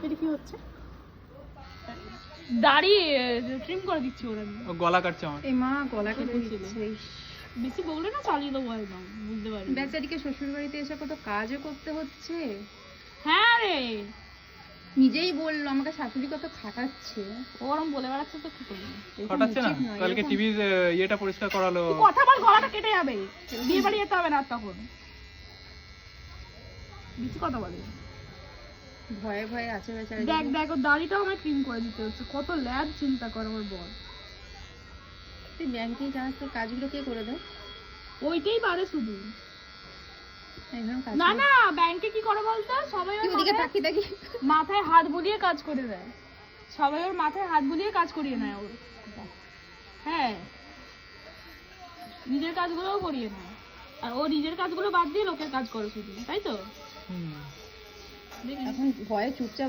এটা কি হচ্ছে? দাড়ি ট্রিম করে দিচ্ছি ওরা, গলা কাটছে আমার। এই মা গলা কেটে দিচ্ছে। বেশি বললে না চালিয়ে দেবো একদম, বুঝতে পারি। বেচারিকে শ্বশুর বাড়িতে এসে কত কাজও করতে হচ্ছে। হ্যাঁ রে, নিজেই বললো আমাকে শাশুড়ি কত খাটাচ্ছে। ওরম বলে বেড়াচ্ছে তো কি করবি? কাটাচ্ছে না, কালকে টিভির ইয়েটা পরিষ্কার করালো। কথা বল, গলাটা কেটে যাবে, বিয়ে বাড়ি যেতে হবে না তখন। বেশি কথা বলে, ভয়ে ভয়ে আছে বেচারি। দেখ দেখ ওর দাড়িটাও আমায় ক্রিম করে দিতে হচ্ছে, কত ল্যাব চিন্তা করে আমার বল। তুই ব্যাংকে যাস, তোর কাজগুলো কে করে দেয়? ওইটাই পারে শুধু। একদম কাজ না না, ব্যাংকে কি করে বলতো, সবাই ওর ওদিকে তাকি তাকি মাথায় হাত বুলিয়ে কাজ করে দেয়, সবাই ওর মাথায় হাত বুলিয়ে কাজ করিয়ে নেয় ওর। হ্যাঁ, নিজের কাজগুলোও করিয়ে নেয়, আর ও নিজের কাজগুলো বাদ দিয়ে লোকের কাজ করে শুধু, তাই তো? এখন ভয়ে চুপচাপ